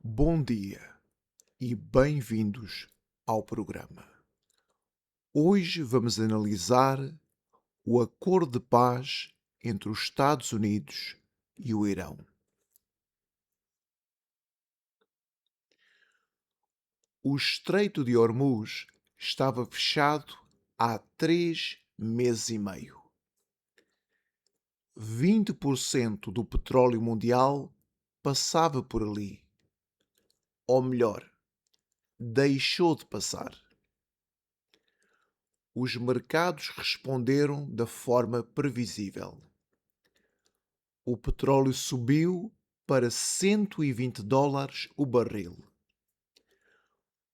Bom dia e bem-vindos ao programa. Hoje vamos analisar o acordo de paz entre os Estados Unidos e o Irão. O Estreito de Hormuz estava fechado há 3 meses e meio. 20% do petróleo mundial passava por ali. Ou melhor, deixou de passar. Os mercados responderam da forma previsível. O petróleo subiu para $120 o barril.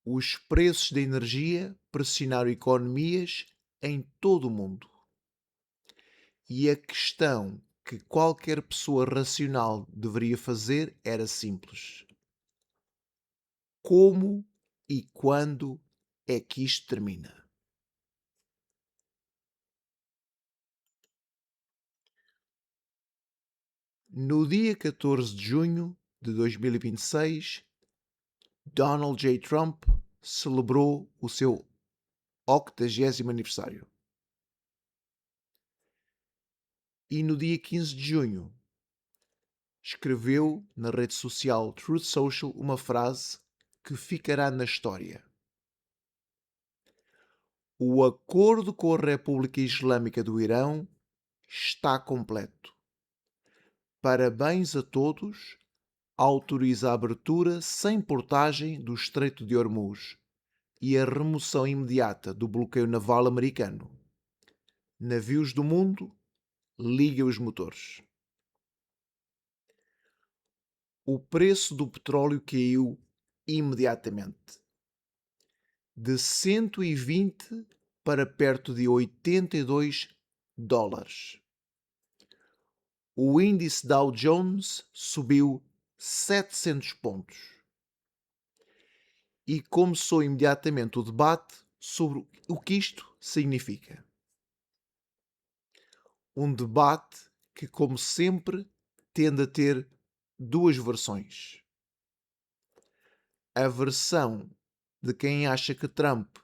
Os preços da energia pressionaram economias em todo o mundo. E a questão que qualquer pessoa racional deveria fazer era simples: como e quando é que isto termina? No dia 14 de junho de 2026, Donald J. Trump celebrou o seu 80º aniversário. E no dia 15 de junho, escreveu na rede social Truth Social uma frase que ficará na história: o acordo com a República Islâmica do Irão está completo. Parabéns a todos. Autoriza a abertura sem portagem do Estreito de Hormuz e a remoção imediata do bloqueio naval americano. Navios do mundo, liguem os motores. O preço do petróleo caiu imediatamente, de 120 para perto de $82. O índice Dow Jones subiu 700 pontos e começou imediatamente o debate sobre o que isto significa. Um debate que, como sempre, tende a ter duas versões. A versão de quem acha que Trump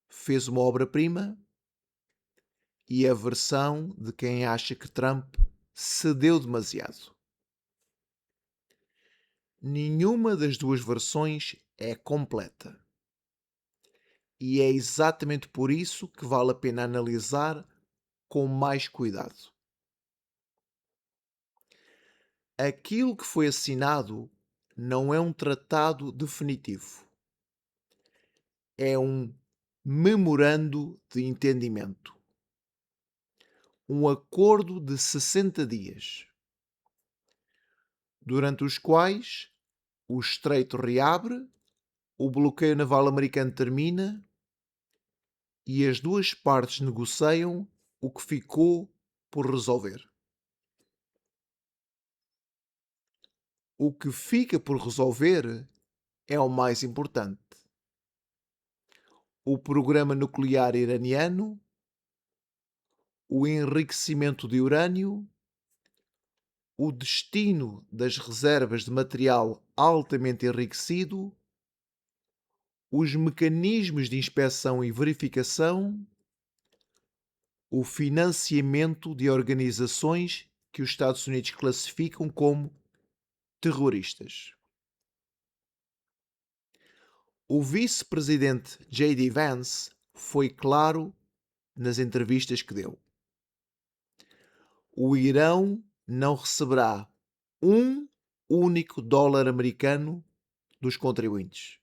fez uma obra-prima e a versão de quem acha que Trump cedeu demasiado. Nenhuma das duas versões é completa. E é exatamente por isso que vale a pena analisar com mais cuidado. Aquilo que foi assinado não é um tratado definitivo. É um memorando de entendimento. Um acordo de 60 dias, durante os quais o estreito reabre, o bloqueio naval americano termina e as duas partes negociam o que ficou por resolver. O que fica por resolver é o mais importante. O programa nuclear iraniano, o enriquecimento de urânio, o destino das reservas de material altamente enriquecido, os mecanismos de inspeção e verificação, o financiamento de organizações que os Estados Unidos classificam como terroristas. O vice-presidente J.D. Vance foi claro nas entrevistas que deu. O Irão não receberá um único dólar americano dos contribuintes.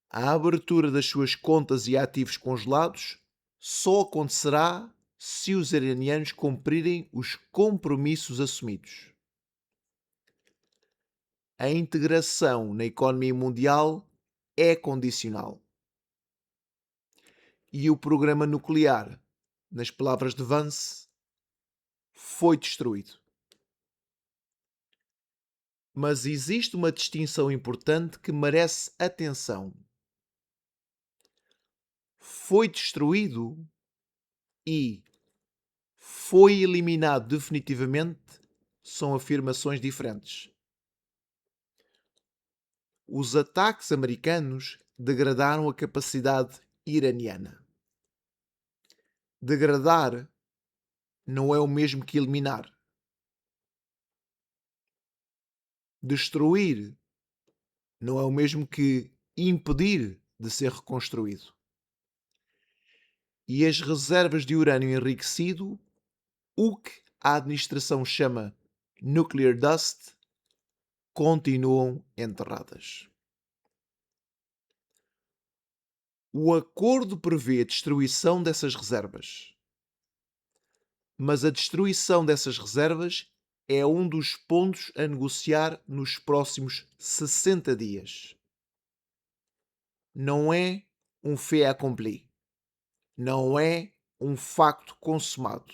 A abertura das suas contas e ativos congelados só acontecerá se os iranianos cumprirem os compromissos assumidos. A integração na economia mundial é condicional. E o programa nuclear, nas palavras de Vance, foi destruído. Mas existe uma distinção importante que merece atenção. Foi destruído e foi eliminado definitivamente são afirmações diferentes. Os ataques americanos degradaram a capacidade iraniana. Degradar não é o mesmo que eliminar. Destruir não é o mesmo que impedir de ser reconstruído. E as reservas de urânio enriquecido, o que a administração chama nuclear dust, continuam enterradas. O acordo prevê a destruição dessas reservas, mas a destruição dessas reservas é um dos pontos a negociar nos próximos 60 dias. Não é um fait accompli. Não é um facto consumado.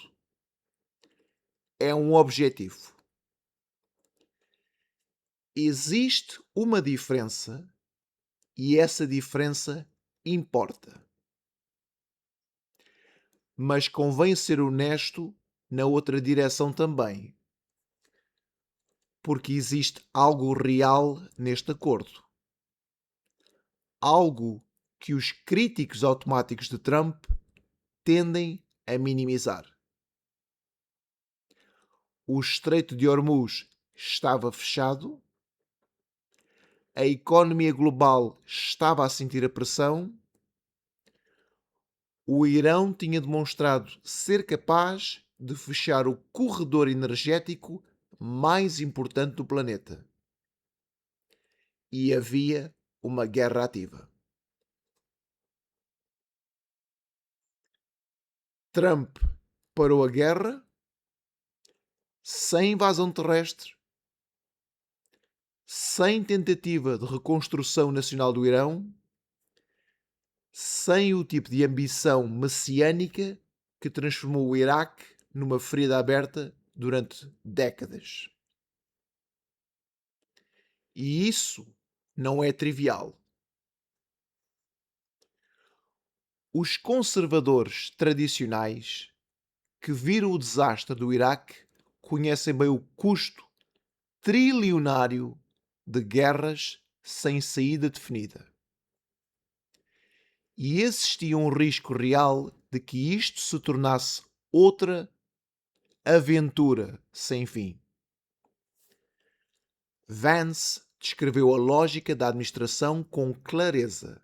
É um objetivo. Existe uma diferença e essa diferença importa. Mas convém ser honesto na outra direção também. Porque existe algo real neste acordo. Algo que os críticos automáticos de Trump tendem a minimizar. O Estreito de Hormuz estava fechado, a economia global estava a sentir a pressão, o Irão tinha demonstrado ser capaz de fechar o corredor energético mais importante do planeta. E havia uma guerra ativa. Trump parou a guerra sem invasão terrestre, sem tentativa de reconstrução nacional do Irão, sem o tipo de ambição messiânica que transformou o Iraque numa ferida aberta durante décadas. E isso não é trivial. Os conservadores tradicionais que viram o desastre do Iraque conhecem bem o custo trilionário de guerras sem saída definida. E existia um risco real de que isto se tornasse outra aventura sem fim. Vance descreveu a lógica da administração com clareza.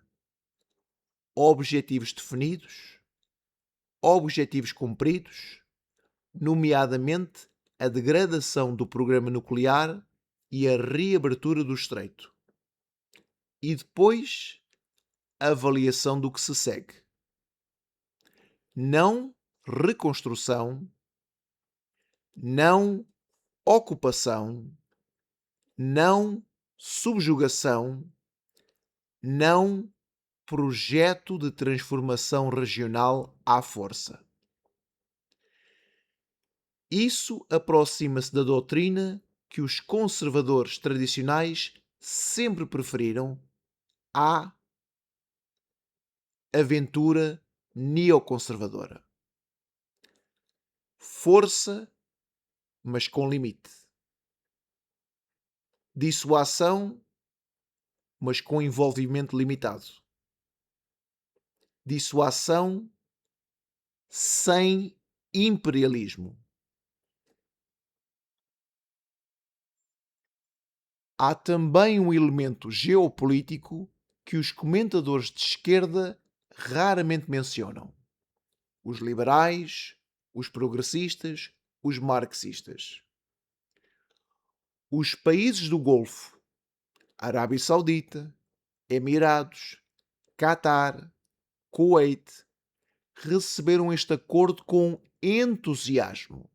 Objetivos definidos, objetivos cumpridos, nomeadamente a degradação do programa nuclear e a reabertura do estreito. E depois, a avaliação do que se segue. Não reconstrução, não ocupação, não subjugação, não projeto de transformação regional à força. Isso aproxima-se da doutrina que os conservadores tradicionais sempre preferiram à aventura neoconservadora. Força, mas com limite. Dissuasão, mas com envolvimento limitado. Dissuasão sem imperialismo. Há também um elemento geopolítico que os comentadores de esquerda raramente mencionam. Os liberais, os progressistas, os marxistas. Os países do Golfo, Arábia Saudita, Emirados, Catar, Kuwait, receberam este acordo com entusiasmo.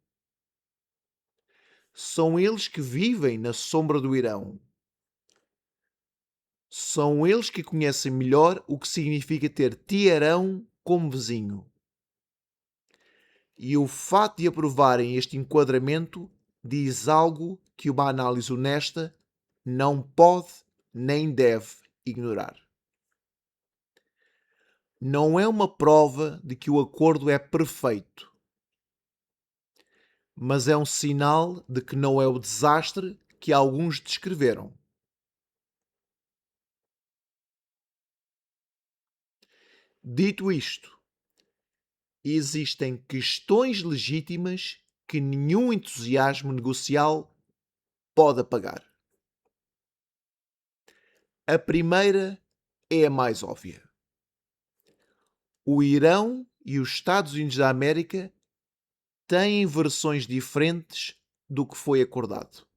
São eles que vivem na sombra do Irão. São eles que conhecem melhor o que significa ter Teherão como vizinho. E o fato de aprovarem este enquadramento diz algo que uma análise honesta não pode nem deve ignorar. Não é uma prova de que o acordo é perfeito, mas é um sinal de que não é o desastre que alguns descreveram. Dito isto, existem questões legítimas que nenhum entusiasmo negocial pode apagar. A primeira é a mais óbvia. O Irão e os Estados Unidos da América têm versões diferentes do que foi acordado.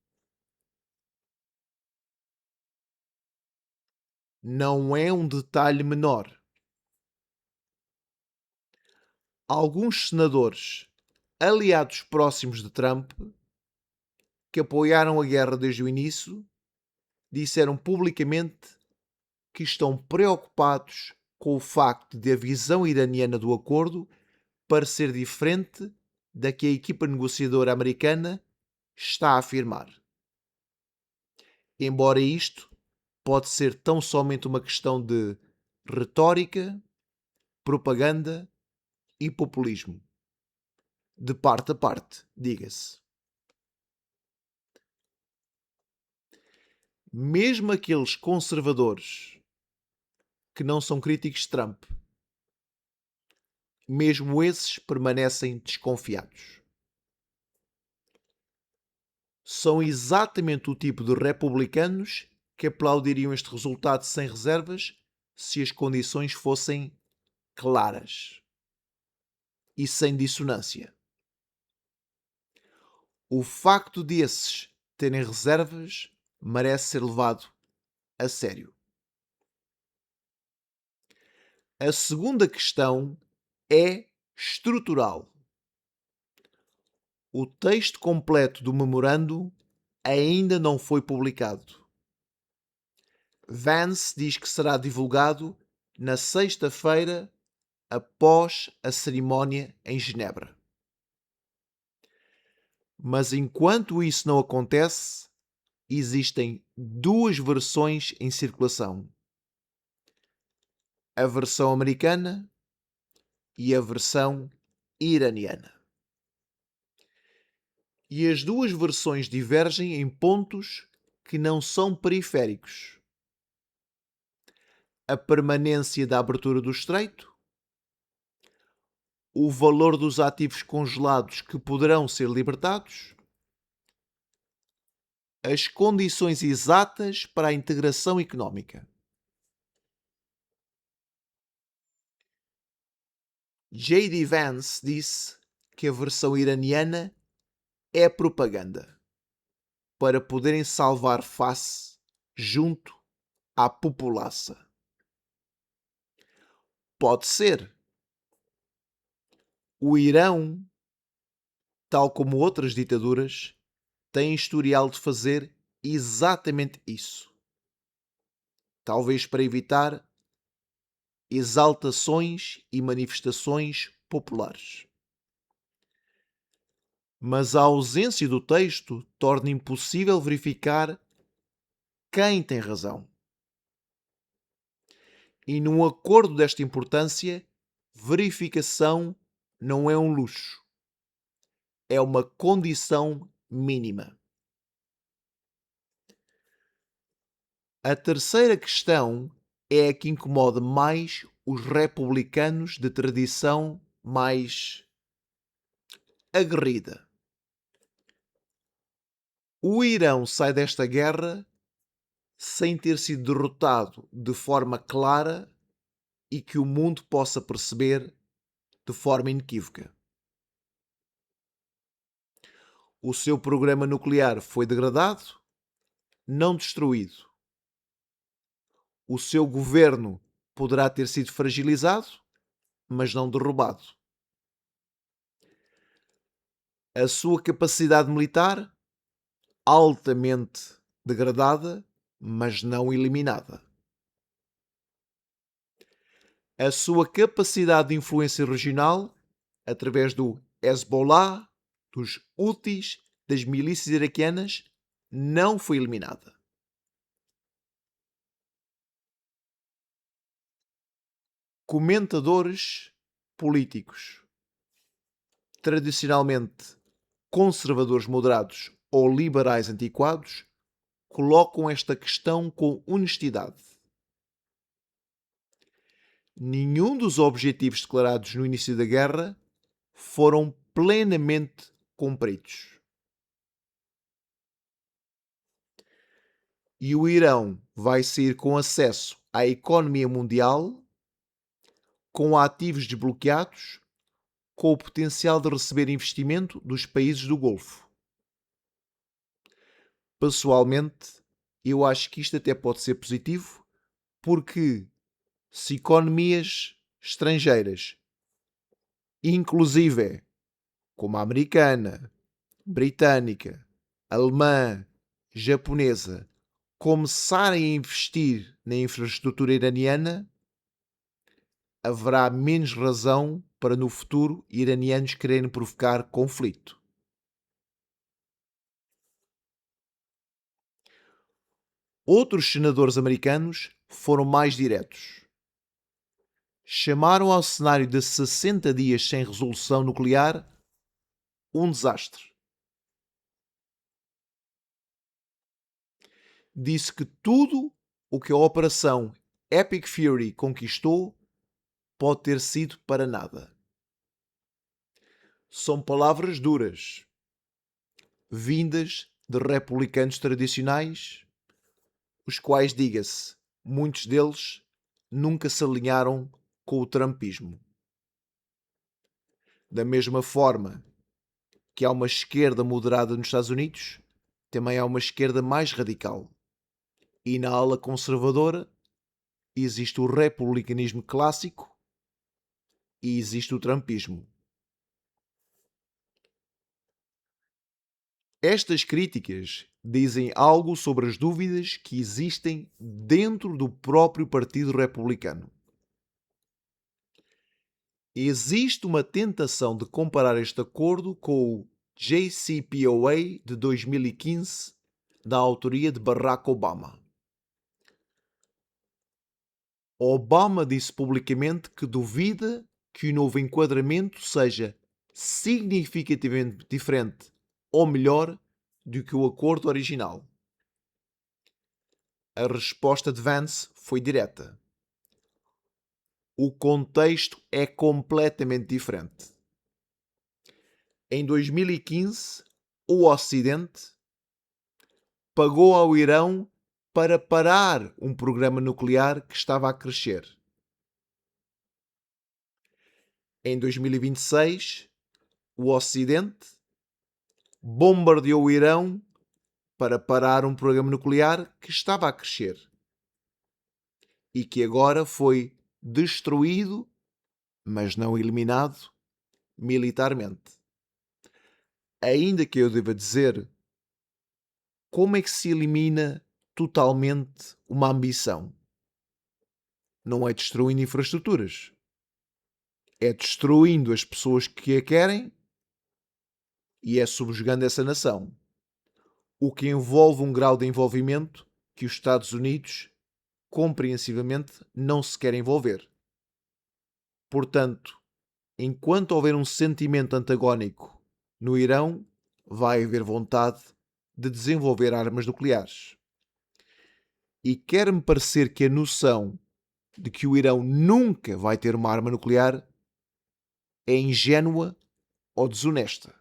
Não é um detalhe menor. Alguns senadores, aliados próximos de Trump, que apoiaram a guerra desde o início, disseram publicamente que estão preocupados com o facto de a visão iraniana do acordo parecer diferente da que a equipa negociadora americana está a afirmar. Embora isto pode ser tão somente uma questão de retórica, propaganda e populismo. De parte a parte, diga-se. Mesmo aqueles conservadores que não são críticos de Trump, mesmo esses permanecem desconfiados. São exatamente o tipo de republicanos que aplaudiriam este resultado sem reservas se as condições fossem claras e sem dissonância. O facto desses terem reservas merece ser levado a sério. A segunda questão é estrutural. O texto completo do memorando ainda não foi publicado. Vance diz que será divulgado na sexta-feira após a cerimónia em Genebra. Mas enquanto isso não acontece, existem duas versões em circulação: a versão americana e a versão iraniana. E as duas versões divergem em pontos que não são periféricos: a permanência da abertura do estreito, o valor dos ativos congelados que poderão ser libertados, as condições exatas para a integração económica. J.D. Vance disse que a versão iraniana é propaganda para poderem salvar face junto à populaça. Pode ser. O Irão, tal como outras ditaduras, tem historial de fazer exatamente isso. Talvez para evitar exaltações e manifestações populares. Mas a ausência do texto torna impossível verificar quem tem razão. E num acordo desta importância, verificação não é um luxo. É uma condição mínima. A terceira questão é a que incomoda mais os republicanos de tradição mais aguerrida. O Irão sai desta guerra sem ter sido derrotado de forma clara e que o mundo possa perceber de forma inequívoca. O seu programa nuclear foi degradado, não destruído. O seu governo poderá ter sido fragilizado, mas não derrubado. A sua capacidade militar, altamente degradada, mas não eliminada. A sua capacidade de influência regional, através do Hezbollah, dos Houthis, das milícias iraquianas, não foi eliminada. Comentadores políticos, tradicionalmente conservadores moderados ou liberais antiquados, colocam esta questão com honestidade. Nenhum dos objetivos declarados no início da guerra foram plenamente cumpridos. E o Irão vai sair com acesso à economia mundial, com ativos desbloqueados, com o potencial de receber investimento dos países do Golfo. Pessoalmente, eu acho que isto até pode ser positivo, porque se economias estrangeiras, inclusive como a americana, britânica, alemã, japonesa, começarem a investir na infraestrutura iraniana, haverá menos razão para no futuro iranianos quererem provocar conflito. Outros senadores americanos foram mais diretos. Chamaram ao cenário de 60 dias sem resolução nuclear um desastre. Disse que tudo o que a Operação Epic Fury conquistou pode ter sido para nada. São palavras duras, vindas de republicanos tradicionais, os quais, diga-se, muitos deles nunca se alinharam com o trumpismo. Da mesma forma que há uma esquerda moderada nos Estados Unidos, também há uma esquerda mais radical. E na ala conservadora existe o republicanismo clássico e existe o trumpismo. Estas críticas dizem algo sobre as dúvidas que existem dentro do próprio Partido Republicano. Existe uma tentação de comparar este acordo com o JCPOA de 2015, da autoria de Barack Obama. Obama disse publicamente que duvida que o novo enquadramento seja significativamente diferente ou melhor do que o acordo original. A resposta de Vance foi direta. O contexto é completamente diferente. Em 2015, o Ocidente pagou ao Irão para parar um programa nuclear que estava a crescer. Em 2026, o Ocidente bombardeou o Irão para parar um programa nuclear que estava a crescer e que agora foi destruído, mas não eliminado, militarmente. Ainda que eu deva dizer, como é que se elimina totalmente uma ambição? Não é destruindo infraestruturas. É destruindo as pessoas que a querem e é subjugando essa nação. O que envolve um grau de envolvimento que os Estados Unidos, compreensivamente, não se querem envolver. Portanto, enquanto houver um sentimento antagónico no Irão, vai haver vontade de desenvolver armas nucleares. E quer-me parecer que a noção de que o Irão nunca vai ter uma arma nuclear é ingênua ou desonesta.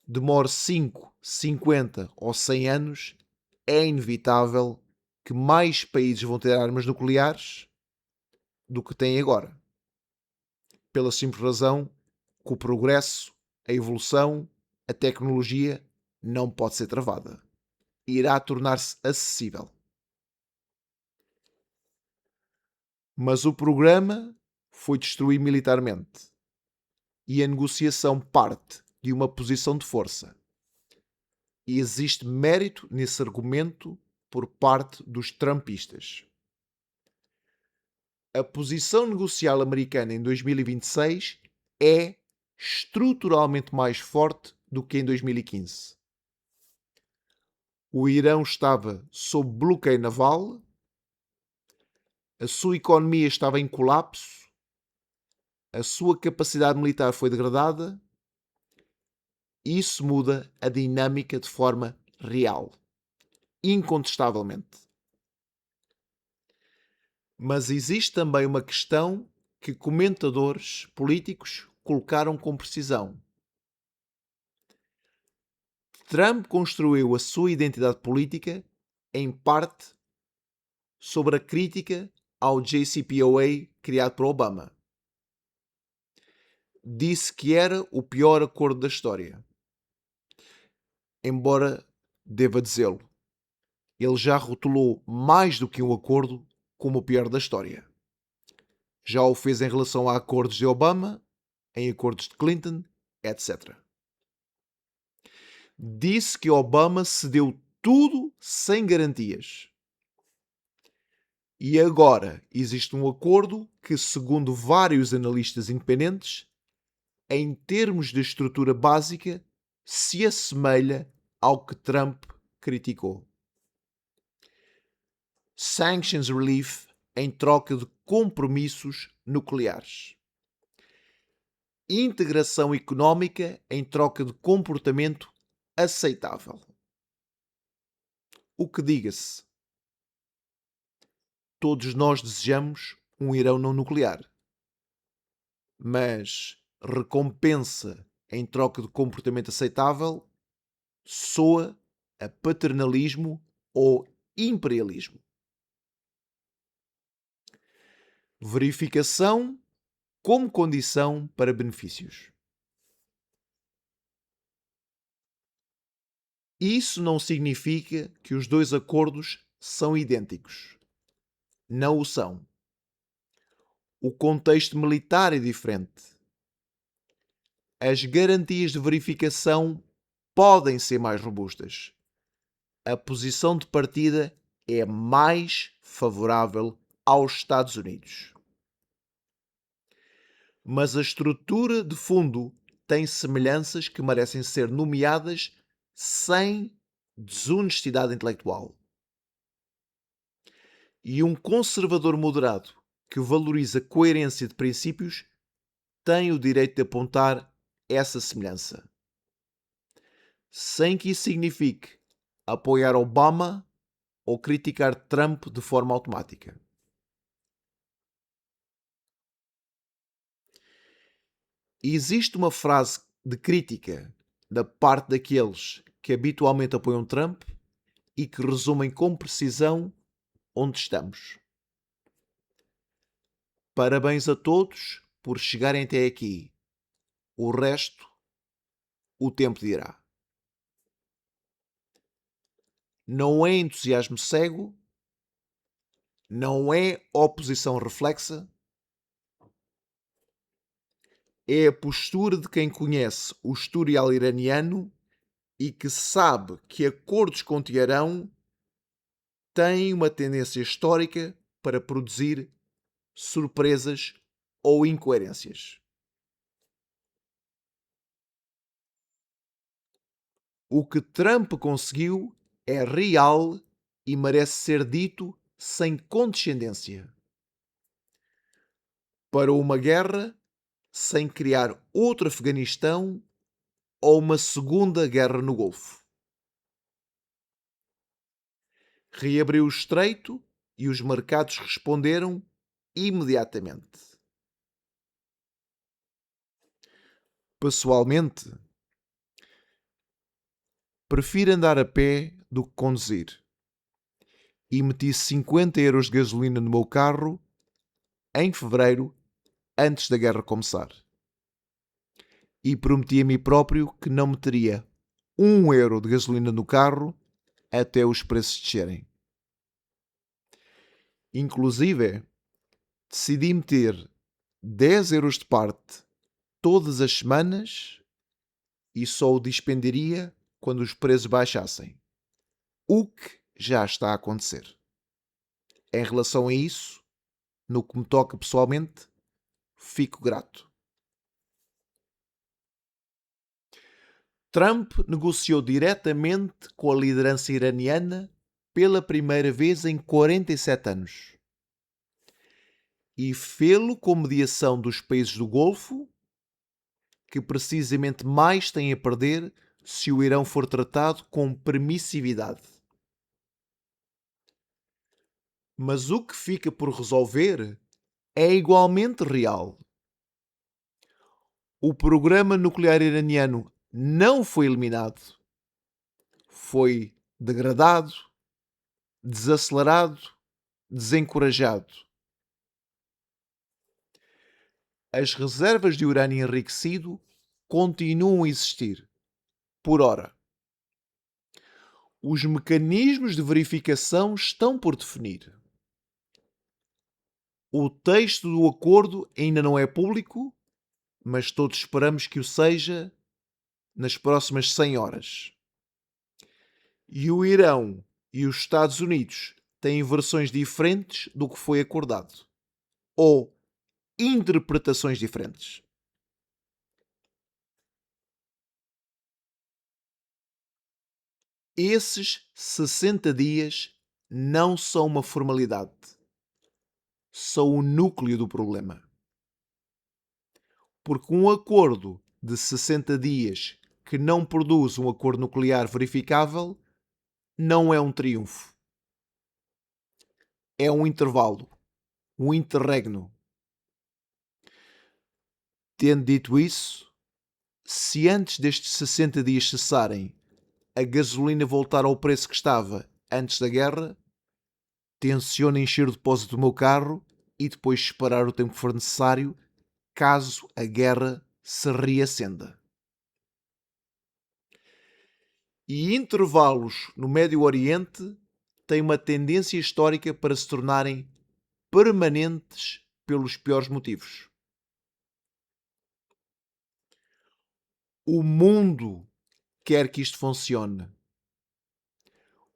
Demore 5, 50 ou 100 anos, é inevitável que mais países vão ter armas nucleares do que têm agora. Pela simples razão que o progresso, a evolução, a tecnologia não pode ser travada. Irá tornar-se acessível. Mas o programa foi destruído militarmente e a negociação parte de uma posição de força. E existe mérito nesse argumento por parte dos trumpistas. A posição negocial americana em 2026 é estruturalmente mais forte do que em 2015. O Irão estava sob bloqueio naval, a sua economia estava em colapso, a sua capacidade militar foi degradada. Isso muda a dinâmica de forma real, incontestavelmente. Mas existe também uma questão que comentadores políticos colocaram com precisão. Trump construiu a sua identidade política, em parte, sobre a crítica ao JCPOA criado por Obama. Disse que era o pior acordo da história. Embora deva dizê-lo, ele já rotulou mais do que um acordo como o pior da história. Já o fez em relação a acordos de Obama, em acordos de Clinton, etc. Disse que Obama cedeu tudo sem garantias. E agora existe um acordo que, segundo vários analistas independentes, em termos de estrutura básica, se assemelha ao que Trump criticou. Sanctions Relief em troca de compromissos nucleares. Integração económica em troca de comportamento aceitável. O que diga-se? Todos nós desejamos um Irão não nuclear. Mas recompensa em troca de comportamento aceitável soa a paternalismo ou imperialismo. Verificação como condição para benefícios. Isso não significa que os dois acordos são idênticos. Não o são. O contexto militar é diferente. As garantias de verificação podem ser mais robustas. A posição de partida é mais favorável aos Estados Unidos. Mas a estrutura de fundo tem semelhanças que merecem ser nomeadas sem desonestidade intelectual. E um conservador moderado que valoriza coerência de princípios tem o direito de apontar essa semelhança, sem que isso signifique apoiar Obama ou criticar Trump de forma automática. Existe uma frase de crítica da parte daqueles que habitualmente apoiam Trump e que resumem com precisão onde estamos. Parabéns a todos por chegarem até aqui. O resto, o tempo dirá. Não é entusiasmo cego, não é oposição reflexa, é a postura de quem conhece o historial iraniano e que sabe que acordos com Teherão têm uma tendência histórica para produzir surpresas ou incoerências. O que Trump conseguiu é real e merece ser dito sem condescendência. Para uma guerra sem criar outro Afeganistão ou uma segunda guerra no Golfo. Reabriu o estreito e os mercados responderam imediatamente. Pessoalmente, prefiro andar a pé do que conduzir. E meti 50 euros de gasolina no meu carro em fevereiro, antes da guerra começar. E prometi a mim próprio que não meteria 1 euro de gasolina no carro até os preços descerem. Inclusive, decidi meter 10 euros de parte todas as semanas e só o dispendiria quando os preços baixassem. O que já está a acontecer. Em relação a isso, no que me toca pessoalmente, fico grato. Trump negociou diretamente com a liderança iraniana pela primeira vez em 47 anos. E fê-lo com mediação dos países do Golfo, que precisamente mais têm a perder se o Irão for tratado com permissividade. Mas o que fica por resolver é igualmente real. O programa nuclear iraniano não foi eliminado, foi degradado, desacelerado, desencorajado. As reservas de urânio enriquecido continuam a existir. Por ora, os mecanismos de verificação estão por definir. O texto do acordo ainda não é público, mas todos esperamos que o seja nas próximas 100 horas. E o Irão e os Estados Unidos têm versões diferentes do que foi acordado, ou interpretações diferentes. Esses 60 dias não são uma formalidade, são o núcleo do problema. Porque um acordo de 60 dias que não produz um acordo nuclear verificável não é um triunfo. É um intervalo, um interregno. Tendo dito isso, se antes destes 60 dias cessarem a gasolina voltar ao preço que estava antes da guerra, tenciono encher o depósito do meu carro e depois esperar o tempo que for necessário caso a guerra se reacenda. E intervalos no Médio Oriente têm uma tendência histórica para se tornarem permanentes pelos piores motivos. O mundo quer que isto funcione.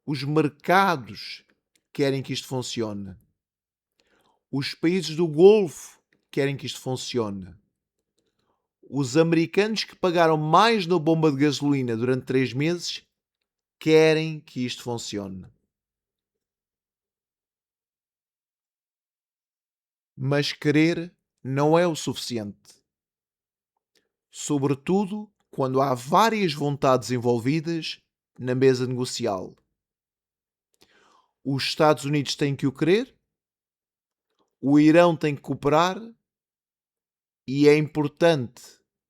Os mercados querem que isto funcione. Os países do Golfo querem que isto funcione. Os americanos que pagaram mais na bomba de gasolina durante 3 meses querem que isto funcione. Mas querer não é o suficiente. Sobretudo quando há várias vontades envolvidas na mesa negocial. Os Estados Unidos têm que o querer, o Irão tem que cooperar e é importante,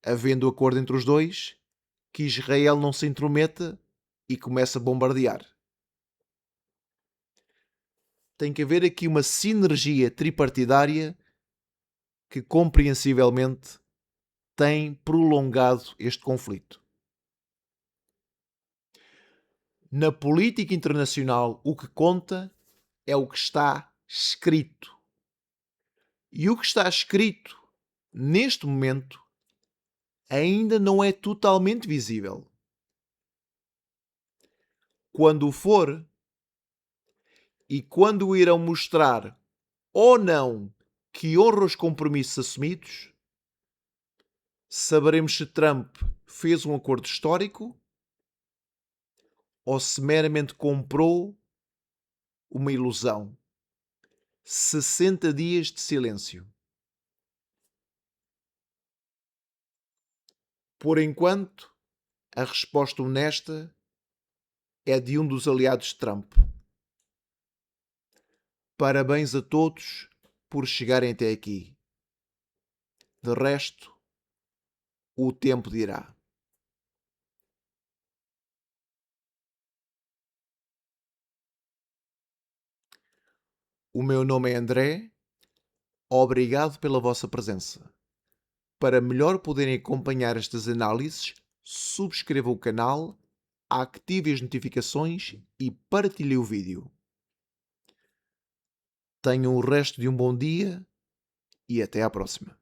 havendo acordo entre os dois, que Israel não se intrometa e comece a bombardear. Tem que haver aqui uma sinergia tripartidária que, compreensivelmente, tem prolongado este conflito. Na política internacional, o que conta é o que está escrito. E o que está escrito, neste momento, ainda não é totalmente visível. Quando o for, e quando o irão mostrar ou não que honra os compromissos assumidos, saberemos se Trump fez um acordo histórico ou se meramente comprou uma ilusão. 60 dias de silêncio. Por enquanto, a resposta honesta é de um dos aliados de Trump. Parabéns a todos por chegarem até aqui. De resto, o tempo dirá. O meu nome é André. Obrigado pela vossa presença. Para melhor poderem acompanhar estas análises, subscrevam o canal, ativem as notificações e partilhem o vídeo. Tenham o resto de um bom dia e até à próxima.